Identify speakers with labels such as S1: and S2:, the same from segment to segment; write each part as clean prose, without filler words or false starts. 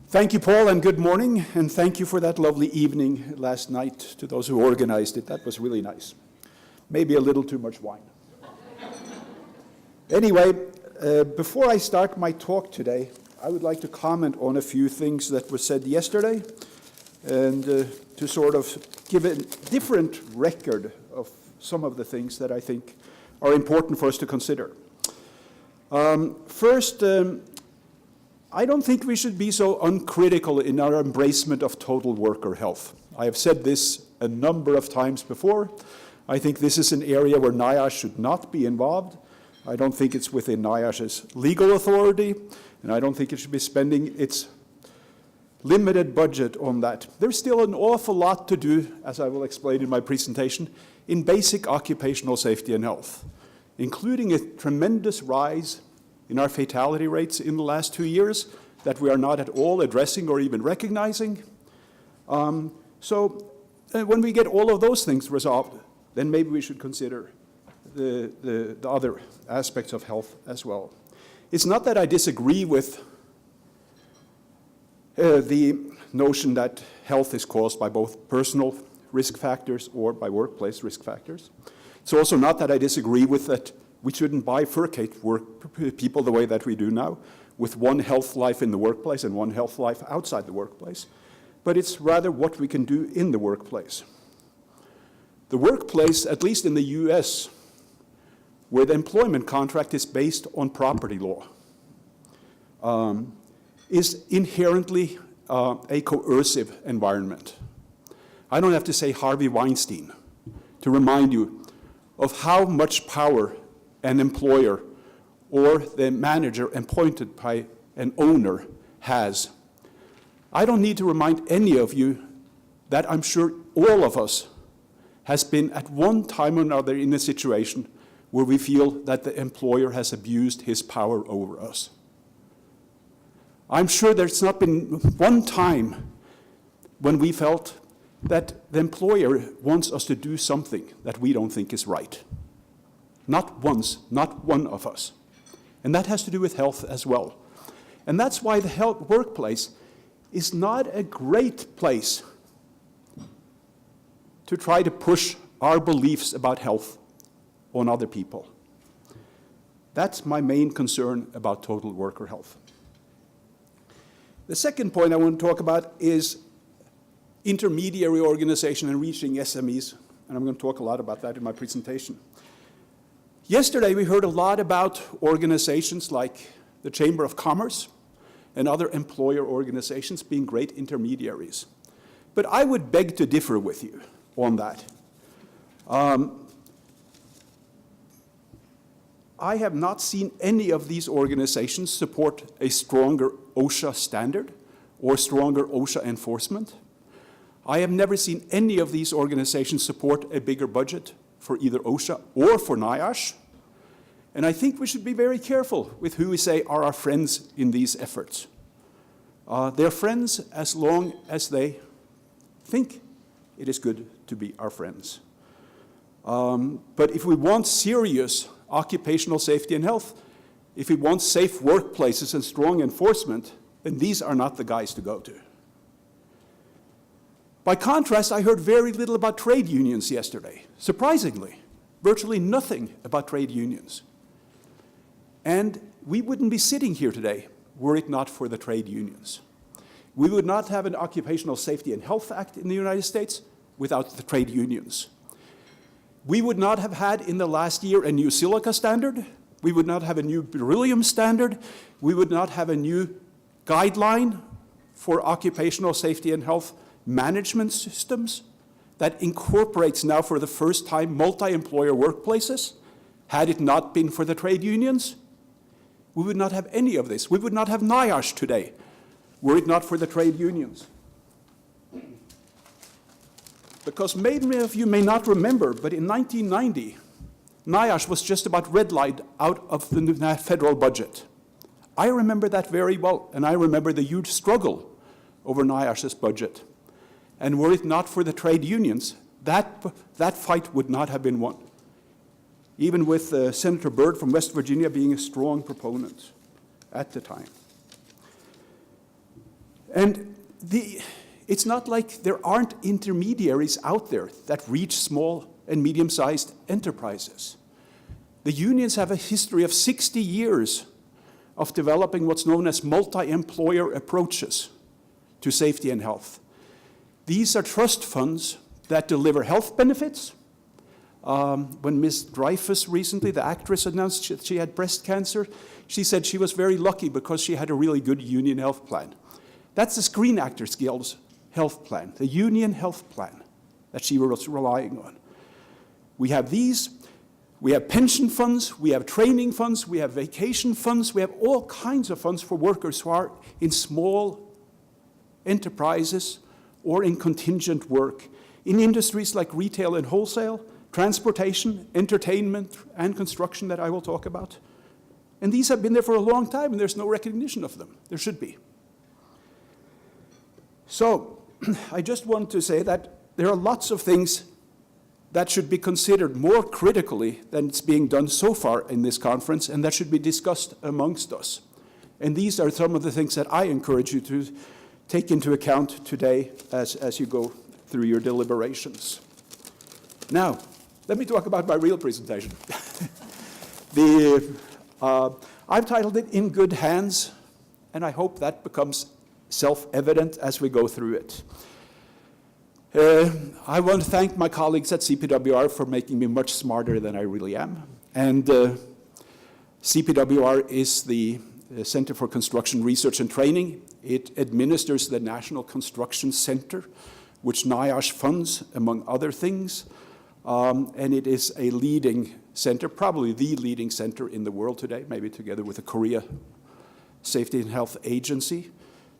S1: Thank you, Paul, and good morning, and thank you for that lovely evening last night to those who organized it. That was really nice. Maybe a little too much wine. Anyway, before I start my talk today, I would like to comment on a few things that were said yesterday and to sort of give a different record of some of the things that I think are important for us to consider. First, I don't think we should be so uncritical in our embracement of total worker health. I have said this a number of times before. I think this is an area where NIOSH should not be involved. I don't think it's within NIOSH's legal authority, and I don't think it should be spending its limited budget on that. There's still an awful lot to do, as I will explain in my presentation, in basic occupational safety and health, including a tremendous rise in our fatality rates in the last 2 years that we are not at all addressing or even recognizing. So when we get all of those things resolved, then maybe we should consider the other aspects of health as well. It's not that I disagree with the notion that health is caused by both personal risk factors or by workplace risk factors. It's also not that I disagree with that we shouldn't bifurcate people the way that we do now, with one health life in the workplace and one health life outside the workplace. But it's rather what we can do in the workplace. The workplace, at least in the US, where the employment contract is based on property law, is inherently a coercive environment. I don't have to say Harvey Weinstein to remind you of how much power an employer or the manager appointed by an owner has. I don't need to remind any of you that I'm sure all of us has been at one time or another in a situation where we feel that the employer has abused his power over us. I'm sure there's not been one time when we felt that the employer wants us to do something that we don't think is right. Not once, not one of us. And that has to do with health as well. And that's why the health workplace is not a great place to try to push our beliefs about health on other people. That's my main concern about total worker health. The second point I want to talk about is intermediary organization and reaching SMEs, and I'm going to talk a lot about that in my presentation. Yesterday, we heard a lot about organizations like the Chamber of Commerce and other employer organizations being great intermediaries. But I would beg to differ with you on that. I have not seen any of these organizations support a stronger OSHA standard or stronger OSHA enforcement. I have never seen any of these organizations support a bigger budget for either OSHA or for NIOSH. And I think we should be very careful with who we say are our friends in these efforts. They're friends as long as they think it is good to be our friends. But if we want serious occupational safety and health, if we want safe workplaces and strong enforcement, then these are not the guys to go to. By contrast, I heard very little about trade unions yesterday. Surprisingly, virtually nothing about trade unions. And we wouldn't be sitting here today were it not for the trade unions. We would not have an Occupational Safety and Health Act in the United States without the trade unions. We would not have had in the last year a new silica standard. We would not have a new beryllium standard. We would not have a new guideline for occupational safety and health management systems that incorporates now for the first time multi-employer workplaces. Had it not been for the trade unions, we would not have any of this. We would not have NIOSH today were it not for the trade unions. Because many of you may not remember, but in 1990, NIOSH was just about redlined out of the federal budget. I remember that very well, and I remember the huge struggle over NIOSH's budget. And were it not for the trade unions, that fight would not have been won, even with Senator Byrd from West Virginia being a strong proponent at the time. And it's not like there aren't intermediaries out there that reach small and medium-sized enterprises. The unions have a history of 60 years of developing what's known as multi-employer approaches to safety and health. These are trust funds that deliver health benefits. When Ms. Dreyfus recently, the actress, announced she had breast cancer, she said she was very lucky because she had a really good union health plan. That's the Screen Actors Guild's health plan, the union health plan that she was relying on. We have these, we have pension funds, we have training funds, we have vacation funds, we have all kinds of funds for workers who are in small enterprises or in contingent work, in industries like retail and wholesale, transportation, entertainment, and construction that I will talk about. And these have been there for a long time, and there's no recognition of them. There should be. So, I just want to say that there are lots of things that should be considered more critically than it's being done so far in this conference, and that should be discussed amongst us. And these are some of the things that I encourage you to take into account today as you go through your deliberations. Now, let me talk about my real presentation. I've titled it In Good Hands, and I hope that becomes self-evident as we go through it. I want to thank my colleagues at CPWR for making me much smarter than I really am. And CPWR is the Center for Construction Research and Training. It administers the National Construction Center, which NIOSH funds, among other things. And it is a leading center, probably the leading center in the world today, maybe together with the Korea Safety and Health Agency,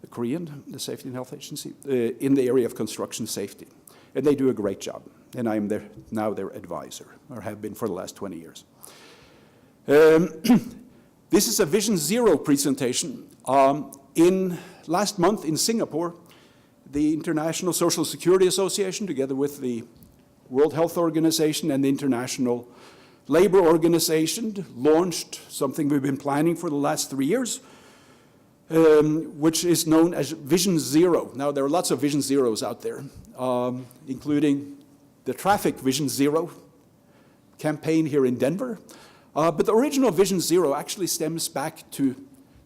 S1: the Safety and Health Agency, in the area of construction safety. And they do a great job. And I'm now their advisor, or have been for the last 20 years. This is a Vision Zero presentation. Last month in Singapore, the International Social Security Association, together with the World Health Organization and the International Labor Organization, launched something we've been planning for the last 3 years, which is known as Vision Zero. Now, there are lots of Vision Zeros out there, including the Traffic Vision Zero campaign here in Denver. But the original Vision Zero actually stems back to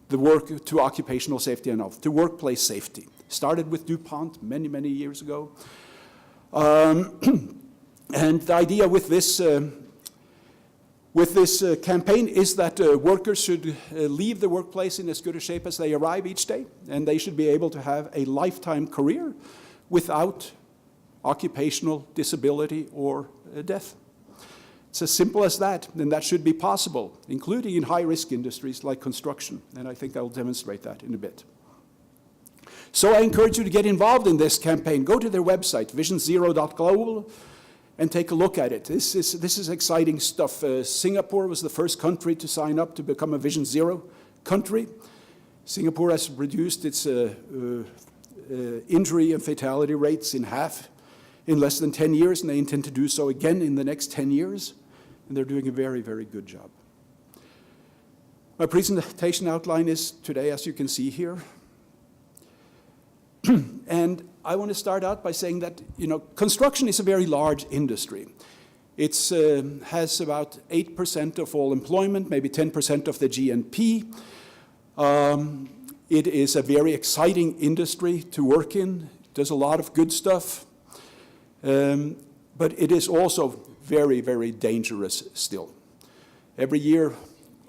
S1: the work to occupational safety and health, to workplace safety. Started with DuPont many, many years ago. And the idea with this campaign is that workers should leave the workplace in as good a shape as they arrive each day, and they should be able to have a lifetime career without occupational disability or death. It's as simple as that, and that should be possible, including in high-risk industries like construction, and I think I will demonstrate that in a bit. So I encourage you to get involved in this campaign. Go to their website, visionzero.global, and take a look at it. This is exciting stuff. Singapore was the first country to sign up to become a Vision Zero country. Singapore has reduced its injury and fatality rates in half in less than 10 years, and they intend to do so again in the next 10 years. And they're doing a very, very good job. My presentation outline is today, as you can see here. And I want to start out by saying that, construction is a very large industry. It has about 8% of all employment, maybe 10% of the GNP. It is a very exciting industry to work in. It does a lot of good stuff. But it is also very, very dangerous still. Every year,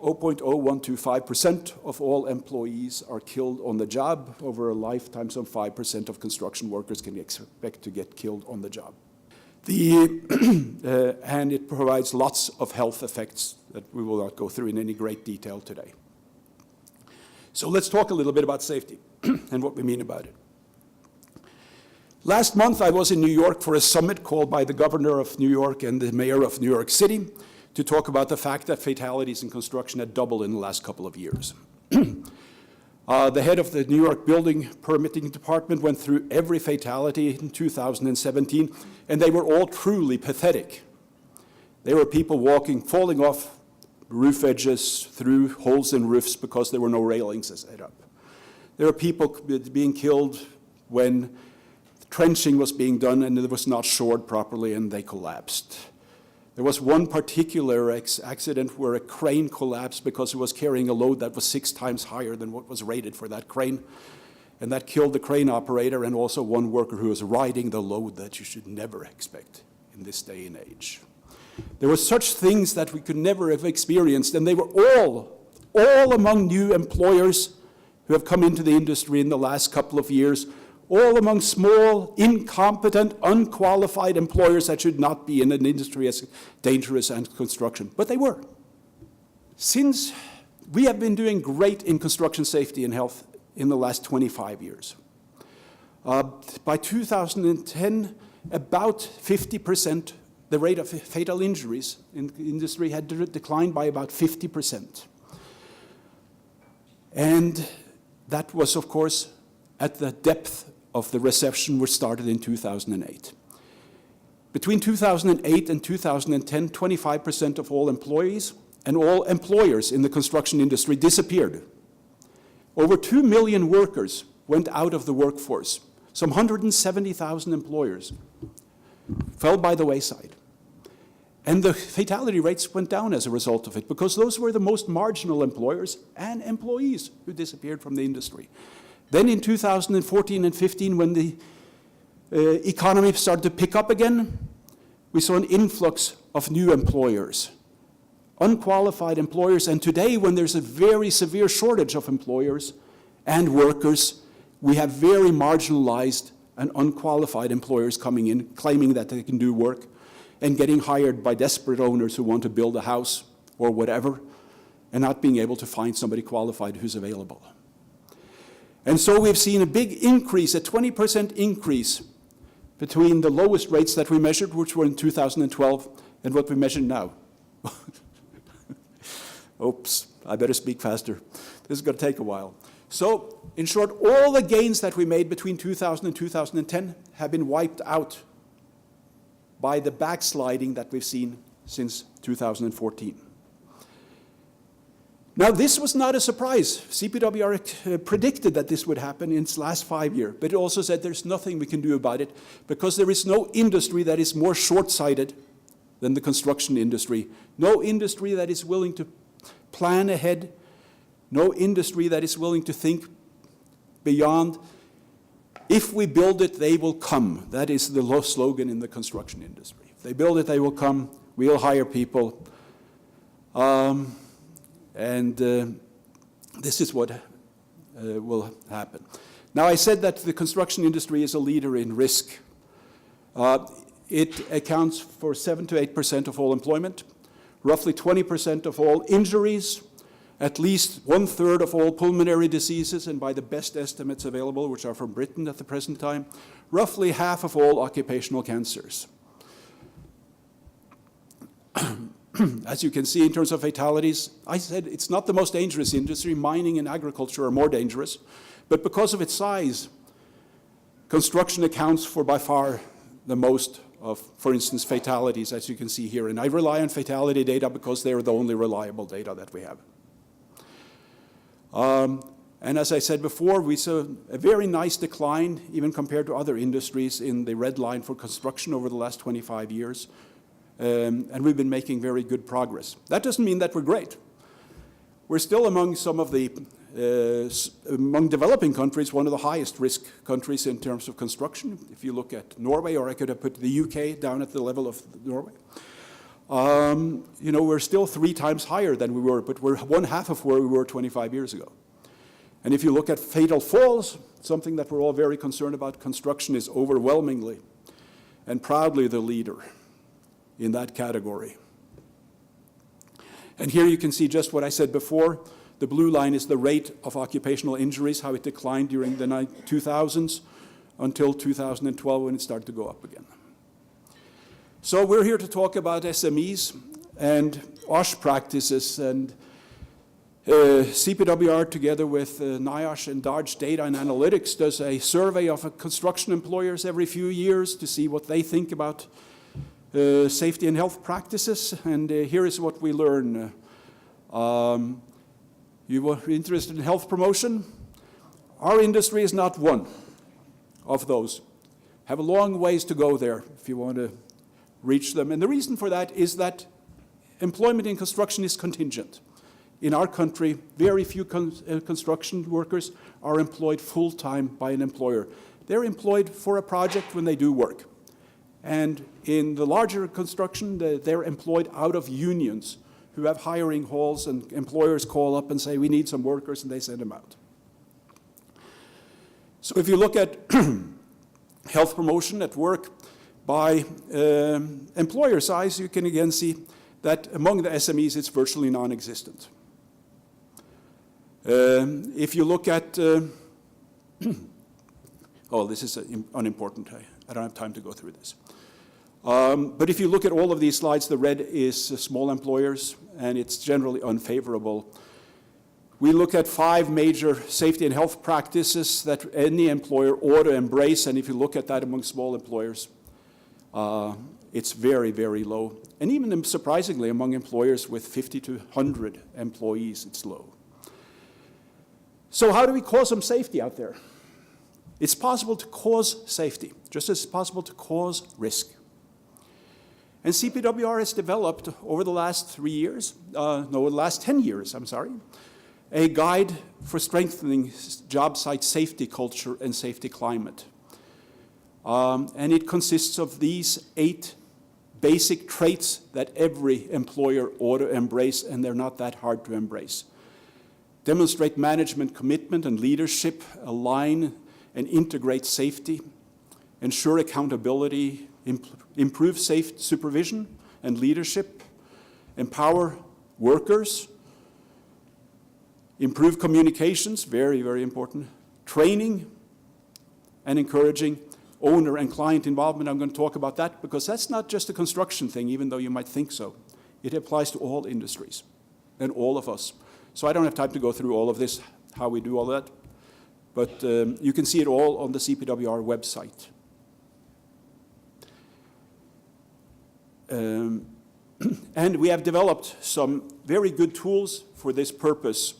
S1: 0.0125% of all employees are killed on the job. Over a lifetime, some 5% of construction workers can expect to get killed on the job. And it provides lots of health effects that we will not go through in any great detail today. So let's talk a little bit about safety and what we mean about it. Last month, I was in New York for a summit called by the governor of New York and the mayor of New York City to talk about the fact that fatalities in construction had doubled in the last couple of years. The head of the New York Building Permitting Department went through every fatality in 2017, and they were all truly pathetic. There were people falling off roof edges through holes in roofs because there were no railings set up. There were people being killed when trenching was being done and it was not shored properly and they collapsed. There was one particular accident where a crane collapsed because it was carrying a load that was 6 times higher than what was rated for that crane. And that killed the crane operator and also one worker who was riding the load that you should never expect in this day and age. There were such things that we could never have experienced, and they were all among new employers who have come into the industry in the last couple of years, all among small, incompetent, unqualified employers that should not be in an industry as dangerous as construction. But they were. Since we have been doing great in construction safety and health in the last 25 years. By 2010, about 50%, the rate of fatal injuries in the industry had declined by about 50%. And that was, of course, at the depth of the recession which started in 2008. Between 2008 and 2010, 25% of all employees and all employers in the construction industry disappeared. Over 2 million workers went out of the workforce. Some 170,000 employers fell by the wayside. And the fatality rates went down as a result of it, because those were the most marginal employers and employees who disappeared from the industry. Then in 2014 and 15, when the economy started to pick up again, we saw an influx of new employers, unqualified employers. And today, when there's a very severe shortage of employers and workers, we have very marginalized and unqualified employers coming in, claiming that they can do work, and getting hired by desperate owners who want to build a house or whatever, and not being able to find somebody qualified who's available. And so we've seen a big increase, a 20% increase between the lowest rates that we measured, which were in 2012, and what we measure now. Oops, I better speak faster. This is going to take a while. So, in short, all the gains that we made between 2000 and 2010 have been wiped out by the backsliding that we've seen since 2014. Now, this was not a surprise. CPWR predicted that this would happen in its last 5 years, but it also said there's nothing we can do about it, because there is no industry that is more short-sighted than the construction industry. No industry that is willing to plan ahead. No industry that is willing to think beyond. If we build it, they will come. That is the slogan in the construction industry. If they build it, they will come. We'll hire people. This is what will happen. Now, I said that the construction industry is a leader in risk. It accounts for 7 to 8% of all employment, roughly 20% of all injuries, at least 1/3 of all pulmonary diseases, and by the best estimates available, which are from Britain at the present time, roughly half of all occupational cancers. As you can see, in terms of fatalities, I said it's not the most dangerous industry. Mining and agriculture are more dangerous. But because of its size, construction accounts for by far the most of, for instance, fatalities, as you can see here. And I rely on fatality data because they are the only reliable data that we have. And as I said before, we saw a very nice decline, even compared to other industries, in the red line for construction over the last 25 years. And we've been making very good progress. That doesn't mean that we're great. We're still among some of the, among developing countries, one of the highest risk countries in terms of construction. If you look at Norway, or I could have put the UK down at the level of Norway. You know, we're still 3 times higher than we were, but we're 1/2 of where we were 25 years ago. And if you look at fatal falls, something that we're all very concerned about, construction is overwhelmingly and proudly the leader in that category. And here you can see just what I said before. The blue line is the rate of occupational injuries, how it declined during the 2000s until 2012, when it started to go up again. So we're here to talk about SMEs and OSH practices, and CPWR, together with NIOSH and Dodge Data and Analytics, does a survey of construction employers every few years to see what they think about safety and health practices. And here is what we learn. You were interested in health promotion? Our industry is not one of those. Have a long ways to go there if you want to reach them. And the reason for that is that employment in construction is contingent. In our country, very few construction workers are employed full-time by an employer. They're employed for a project when they do work. And in the larger construction, they're employed out of unions who have hiring halls, and employers call up and say, we need some workers, and they send them out. So if you look at health promotion at work by employer size, you can again see that among the SMEs, it's virtually non-existent. If you look at, oh, this is unimportant. I don't have time to go through this. But if you look at all of these slides, the red is small employers, and it's generally unfavorable. We look at 5 major safety and health practices that any employer ought to embrace, and if you look at that among small employers, it's very, very low. And even surprisingly, among employers with 50 to 100 employees, it's low. So how do we cause some safety out there? It's possible to cause safety, just as it's possible to cause risk. And CPWR has developed over the last 3 years, the last 10 years, I'm sorry, a guide for strengthening job site safety culture and safety climate. And it consists of these 8 basic traits that every employer ought to embrace, and they're not that hard to embrace. Demonstrate management commitment and leadership, align and integrate safety, ensure accountability, improve safe supervision and leadership, empower workers, improve communications, very, very important, training and encouraging owner and client involvement. I'm going to talk about that because that's not just a construction thing, even though you might think so. It applies to all industries and all of us. So I don't have time to go through all of this, how we do all that, but you can see it all on the CPWR website. And we have developed some very good tools for this purpose.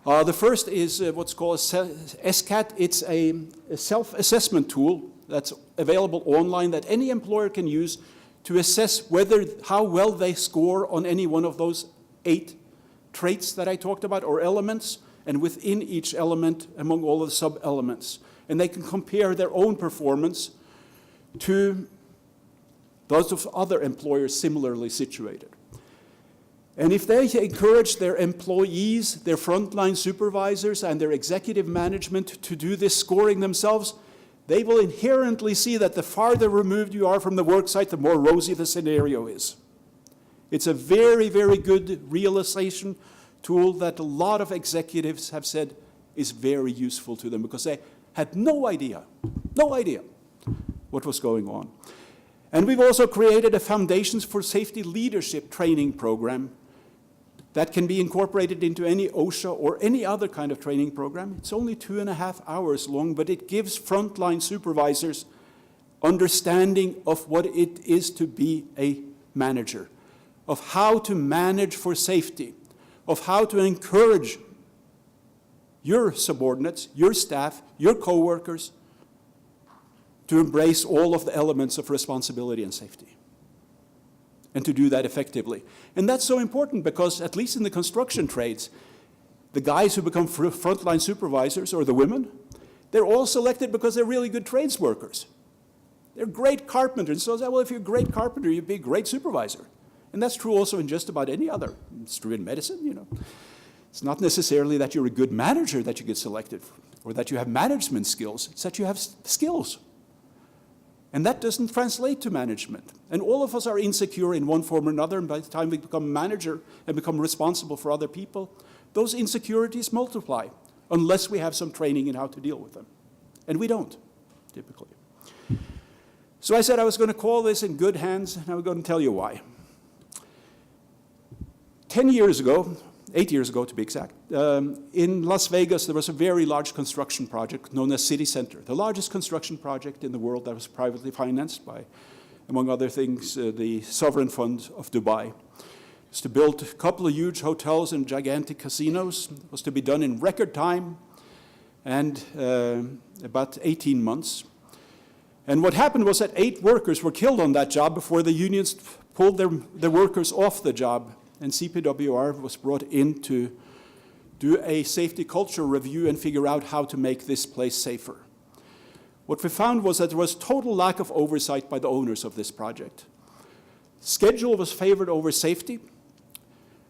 S1: The first is what's called SCAT. It's a self-assessment tool that's available online that any employer can use to assess how well they score on any one of those 8 traits that I talked about, or elements, and within each element among all of the sub-elements. And they can compare their own performance to those of other employers similarly situated. And if they encourage their employees, their frontline supervisors, and their executive management to do this scoring themselves, they will inherently see that the farther removed you are from the work site, the more rosy the scenario is. It's a very, very good realization tool that a lot of executives have said is very useful to them because they had no idea what was going on. And we've also created a Foundations for Safety Leadership training program that can be incorporated into any OSHA or any other kind of training program. It's only 2.5 hours long, but it gives frontline supervisors understanding of what it is to be a manager, of how to manage for safety, of how to encourage your subordinates, your staff, your coworkers to embrace all of the elements of responsibility and safety, and to do that effectively. And that's so important because, at least in the construction trades, the guys who become frontline supervisors, or the women, they're all selected because they're really good trades workers. They're great carpenters. So, well, if you're a great carpenter, you'd be a great supervisor. And that's true also in just about any other. It's true in medicine, you know. It's not necessarily that you're a good manager that you get selected, or that you have management skills. It's that you have skills. And that doesn't translate to management. And all of us are insecure in one form or another, and by the time we become a manager and become responsible for other people, those insecurities multiply, unless we have some training in how to deal with them. And we don't, typically. So I said I was going to call this in good hands, and I'm going to tell you why. 10 years ago, 8 years ago to be exact, in Las Vegas there was a very large construction project known as City Center, the largest construction project in the world that was privately financed by, among other things, the sovereign fund of Dubai. was to build a couple of huge hotels and gigantic casinos. It was to be done in record time and about 18 months. And what happened was that 8 workers were killed on that job before the unions pulled their workers off the job. And CPWR was brought in to do a safety culture review and figure out how to make this place safer. What we found was that there was total lack of oversight by the owners of this project. Schedule was favored over safety,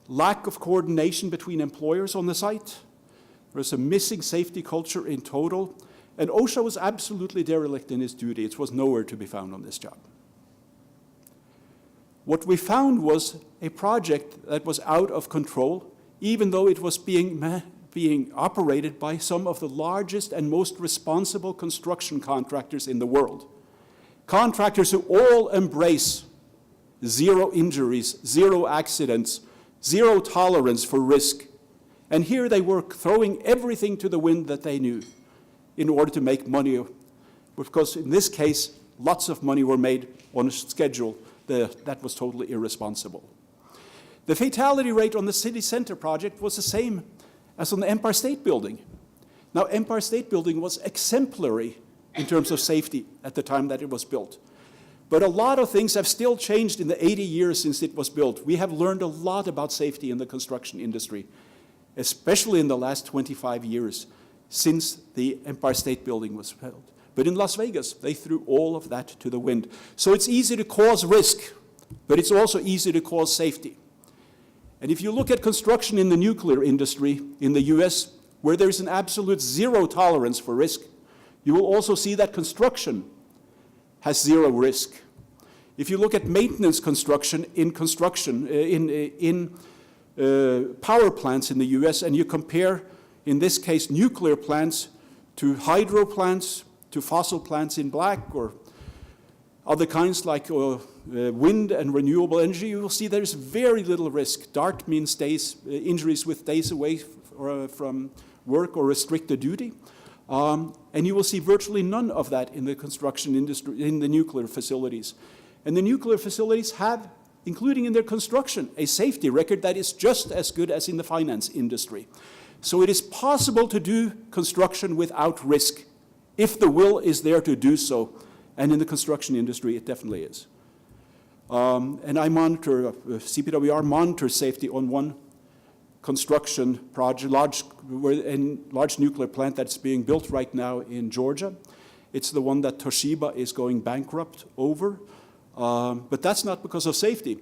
S1: lack of coordination between employers on the site. There was a missing safety culture in total, and OSHA was absolutely derelict in its duty. It was nowhere to be found on this job. What we found was a project that was out of control, even though it was being operated by some of the largest and most responsible construction contractors in the world. Contractors who all embrace zero injuries, zero accidents, zero tolerance for risk. And here they were throwing everything to the wind that they knew in order to make money, because in this case, lots of money were made on a schedule that was totally irresponsible. The fatality rate on the city center project was the same as on the Empire State Building. Now, Empire State Building was exemplary in terms of safety at the time that it was built. But a lot of things have still changed in the 80 years since it was built. We have learned a lot about safety in the construction industry, especially in the last 25 years since the Empire State Building was built. But in Las Vegas, they threw all of that to the wind. So it's easy to cause risk, but it's also easy to cause safety. And if you look at construction in the nuclear industry in the US, where there's an absolute zero tolerance for risk, you will also see that construction has zero risk. If you look at maintenance construction in power plants in the US, and you compare, in this case, nuclear plants to hydro plants, to fossil plants in black, or other kinds like wind and renewable energy, you will see there's very little risk. DART means days, injuries with days away from work or restricted duty. And you will see virtually none of that in the construction industry, in the nuclear facilities. And the nuclear facilities have, including in their construction, a safety record that is just as good as in the finance industry. So it is possible to do construction without risk, if the will is there to do so. And in the construction industry, it definitely is. And I monitor, CPWR monitors safety on one construction project, large nuclear plant that's being built right now in Georgia. It's the one that Toshiba is going bankrupt over. But that's not because of safety.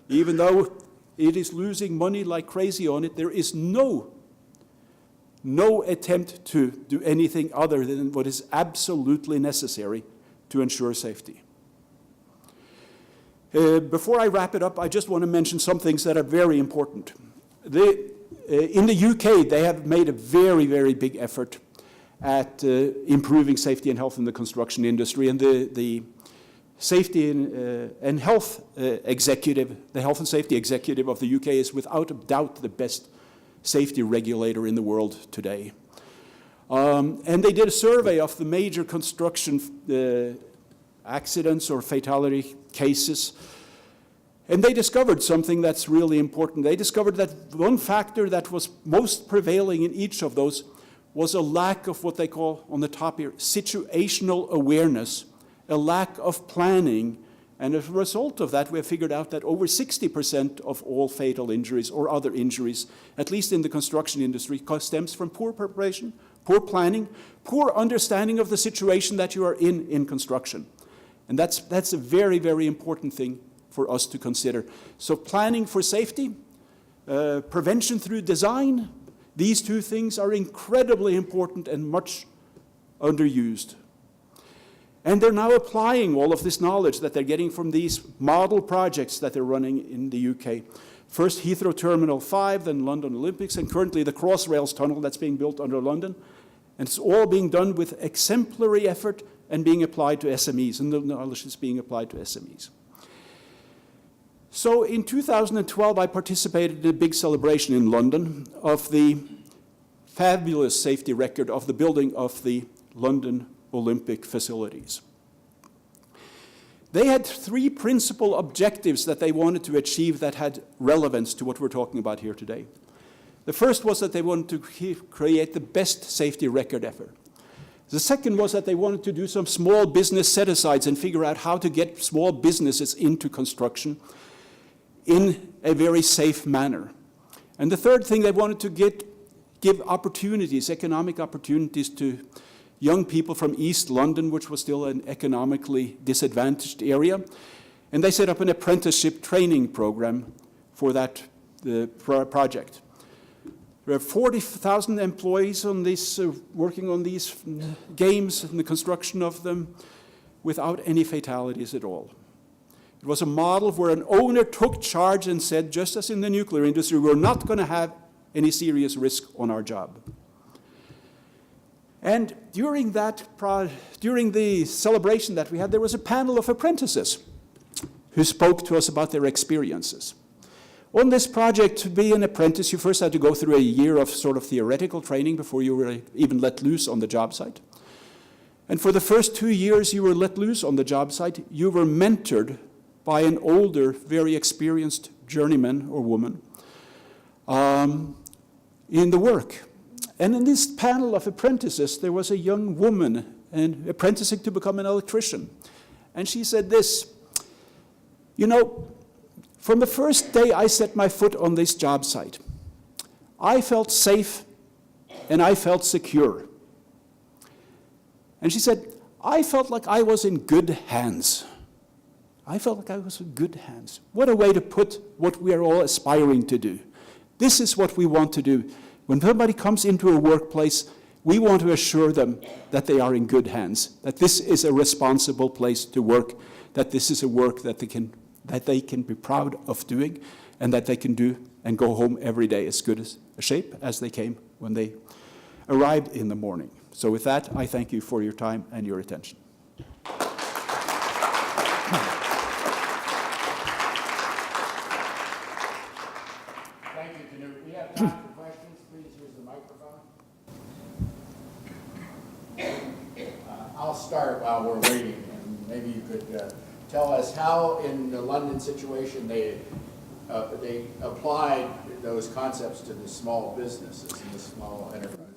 S1: Even though it is losing money like crazy on it, there is no attempt to do anything other than what is absolutely necessary to ensure safety. Before I wrap it up, I just want to mention some things that are very important. In the UK, they have made a very, very big effort at improving safety and health in the construction industry, and the safety and health executive, the health and safety executive of the UK is without a doubt the best safety regulator in the world today. And they did a survey of the major construction accidents or fatality cases, and they discovered something that's really important. They discovered that one factor that was most prevailing in each of those was a lack of what they call, on the top here, situational awareness, a lack of planning. And as a result of that, we have figured out that over 60% of all fatal injuries or other injuries, at least in the construction industry, stems from poor preparation, poor planning, poor understanding of the situation that you are in construction. And that's a very, very important thing for us to consider. So planning for safety, prevention through design, these two things are incredibly important and much underused. And they're now applying all of this knowledge that they're getting from these model projects that they're running in the UK. First Heathrow Terminal 5, then London Olympics, and currently the Crossrails tunnel that's being built under London. And it's all being done with exemplary effort and being applied to SMEs, and the knowledge is being applied to SMEs. So in 2012, I participated in a big celebration in London of the fabulous safety record of the building of the London Olympic facilities. They had three principal objectives that they wanted to achieve that had relevance to what we're talking about here today. The first was that they wanted to create the best safety record ever. The second was that they wanted to do some small business set-asides and figure out how to get small businesses into construction in a very safe manner. And the third thing, they wanted to give opportunities, economic opportunities to young people from East London, which was still an economically disadvantaged area. And they set up an apprenticeship training program for that project. There are 40,000 employees on this, working on these games and the construction of them without any fatalities at all. It was a model where an owner took charge and said, just as in the nuclear industry, we're not going to have any serious risk on our job. And during the celebration that we had, there was a panel of apprentices who spoke to us about their experiences. On this project, to be an apprentice, you first had to go through a year of sort of theoretical training before you were even let loose on the job site. And for the first 2 years you were let loose on the job site, you were mentored by an older, very experienced journeyman or woman in the work. And in this panel of apprentices, there was a young woman and apprenticing to become an electrician. And she said this, you know, from the first day I set my foot on this job site, I felt safe and I felt secure. And she said, I felt like I was in good hands. I felt like I was in good hands. What a way to put what we are all aspiring to do. This is what we want to do. When somebody comes into a workplace, we want to assure them that they are in good hands, that this is a responsible place to work, that this is a work that they can be proud of doing, and that they can do and go home every day as good a shape as they came when they arrived in the morning. So with that, I thank you for your time and your attention.
S2: Thank you, Knut. We have time for questions. Please use the microphone. I'll start while we're waiting, and maybe you could tell us how, in the London situation, they applied those concepts to the small businesses and the small enterprises.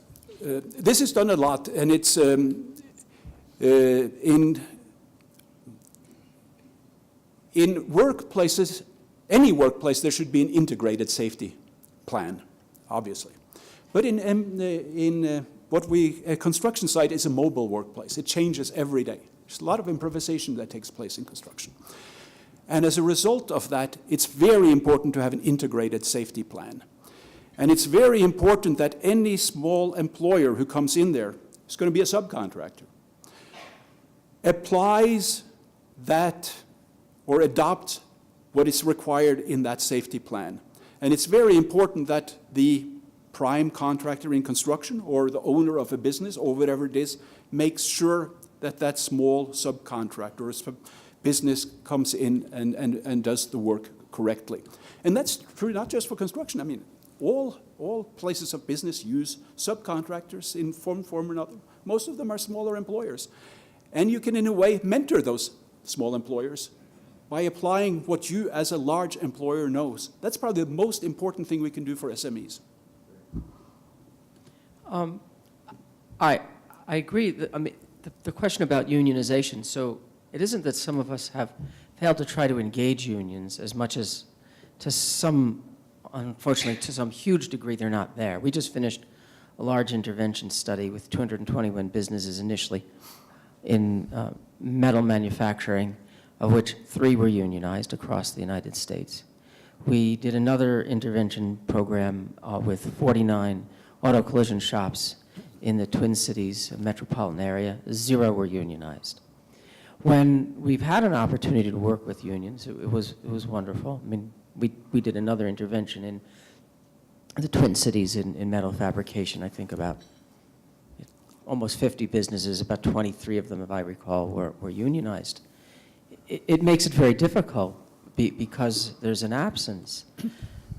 S1: This is done a lot, and it's in workplaces, any workplace, there should be an integrated safety plan, obviously. But a construction site is a mobile workplace. It changes every day. There's a lot of improvisation that takes place in construction. And as a result of that, it's very important to have an integrated safety plan. And it's very important that any small employer who comes in there, is going to be a subcontractor, applies that or adopts what is required in that safety plan. And it's very important that the prime contractor in construction or the owner of a business or whatever it is makes sure that that small subcontractor or business comes in and does the work correctly. And that's true not just for construction. I mean, all places of business use subcontractors in form or another. Most of them are smaller employers. And you can, in a way, mentor those small employers by applying what you as a large employer knows. That's probably the most important thing we can do for SMEs.
S3: I agree. The question about unionization, so it isn't that some of us have failed to try to engage unions as much as unfortunately, to some huge degree, they're not there. We just finished a large intervention study with 221 businesses initially in metal manufacturing, of which 3 were unionized across the United States. We did another intervention program with 49 auto collision shops in the Twin Cities metropolitan area. 0 were unionized. When we've had an opportunity to work with unions, it was wonderful. I mean, we did another intervention in the Twin Cities in metal fabrication. I think about almost 50 businesses, about 23 of them, if I recall, were unionized. It makes it very difficult because there's an absence.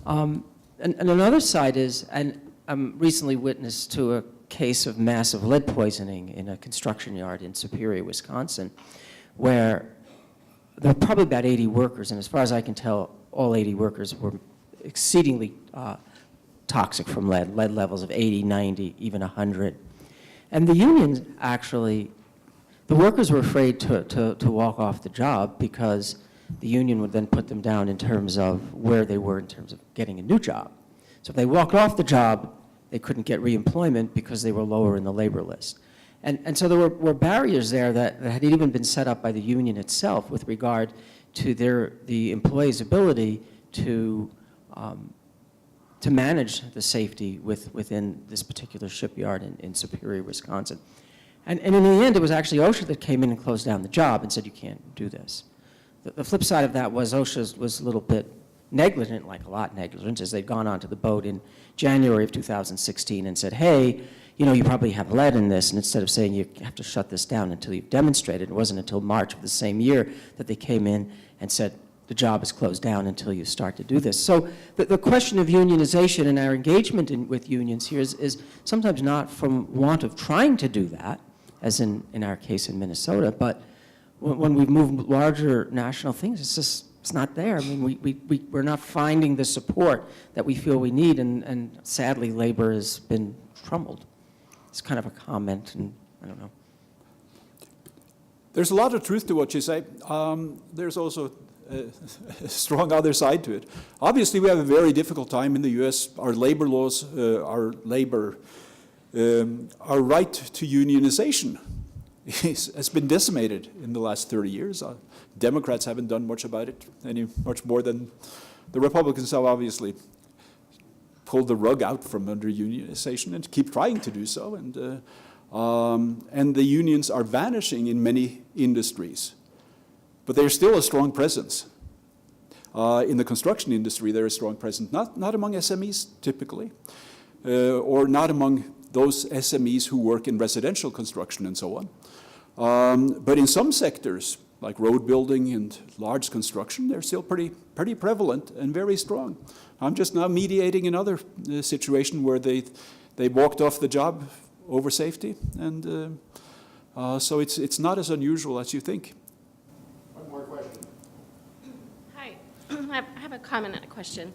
S3: And another side is, and I'm recently witness to a case of massive lead poisoning in a construction yard in Superior, Wisconsin, where there were probably about 80 workers, and as far as I can tell, all 80 workers were exceedingly toxic from lead levels of 80, 90, even 100. And the unions actually, the workers were afraid to walk off the job because the union would then put them down in terms of where they were in terms of getting a new job. So if they walked off the job, they couldn't get reemployment because they were lower in the labor list. And so there were barriers there that had even been set up by the union itself with regard to the employee's ability to manage the safety within this particular shipyard in Superior, Wisconsin. And in the end, it was actually OSHA that came in and closed down the job and said, you can't do this. The flip side of that was OSHA was a little bit negligent, like a lot negligent, as they'd gone onto the boat in January of 2016 and said, hey, you know, you probably have lead in this, and instead of saying you have to shut this down until you've demonstrated, it wasn't until March of the same year that they came in and said, the job is closed down until you start to do this. So the question of unionization and our engagement with unions here is sometimes not from want of trying to do that, as in our case in Minnesota, but when we move larger national things, it's not there. I mean, we're not finding the support that we feel we need, and sadly, labor has been troubled. It's kind of a comment, and I don't know.
S1: There's a lot of truth to what you say. There's also a strong other side to it. Obviously, we have a very difficult time in the U.S. Our labor laws, our right to unionization has been decimated in the last 30 years. Democrats haven't done much about it, much more than the Republicans have obviously pulled the rug out from under unionization and keep trying to do so. And the unions are vanishing in many industries. But there's still a strong presence. In the construction industry, there is a strong presence, not among SMEs typically, or not among those SMEs who work in residential construction and so on. But in some sectors, like road building and large construction, they're still pretty prevalent and very strong. I'm just now mediating another situation where they walked off the job over safety, and so it's not as unusual as you think.
S2: One more question.
S4: Hi, I have a comment and a question.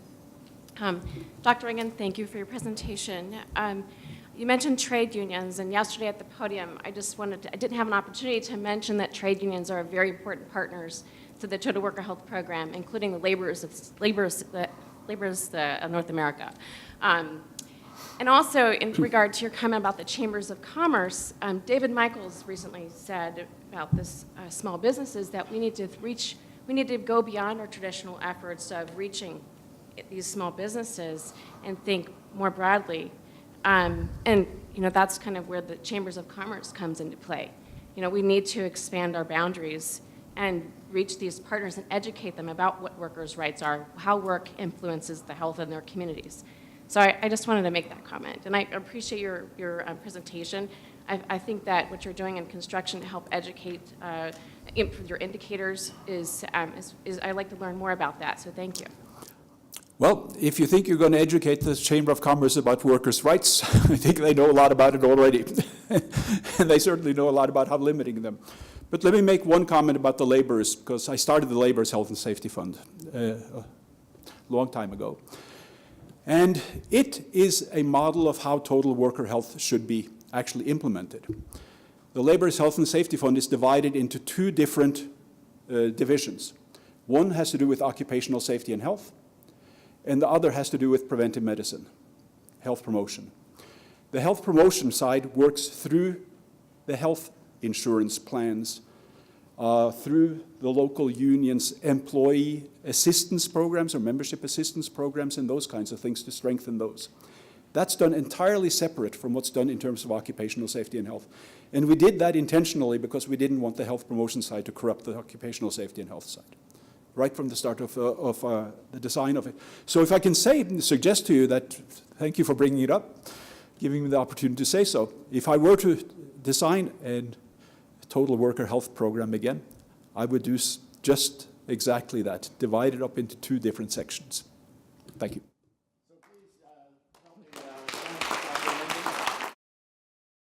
S4: Dr. Ringen, thank you for your presentation. You mentioned trade unions, and yesterday at the podium, I didn't have an opportunity to mention that trade unions are very important partners to the Total Worker Health Program, including the laborers of North America. And also, in regard to your comment about the chambers of commerce, David Michaels recently said about this small businesses that we need to go beyond our traditional efforts of reaching these small businesses and think more broadly. And you know, that's kind of where the chambers of commerce comes into play. You know, we need to expand our boundaries and reach these partners and educate them about what workers' rights are, how work influences the health in their communities. So I just wanted to make that comment, and I appreciate your presentation. I think that what you're doing in construction to help educate your indicators is I'd like to learn more about that. So thank you.
S1: Well, if you think you're going to educate the Chamber of Commerce about workers' rights, I think they know a lot about it already. And they certainly know a lot about how limiting them. But let me make one comment about the laborers, because I started the Laborers' Health and Safety Fund a long time ago. And it is a model of how total worker health should be actually implemented. The Laborers' Health and Safety Fund is divided into two different divisions. One has to do with occupational safety and health, and the other has to do with preventive medicine, health promotion. The health promotion side works through the health insurance plans, through the local unions' employee assistance programs or membership assistance programs and those kinds of things to strengthen those. That's done entirely separate from what's done in terms of occupational safety and health. And we did that intentionally because we didn't want the health promotion side to corrupt the occupational safety and health side, right from the start of the design of it. So if I can suggest to you that, thank you for bringing it up, giving me the opportunity to say so. If I were to design a total worker health program again, I would do just exactly that, divide it up into two different sections. Thank you.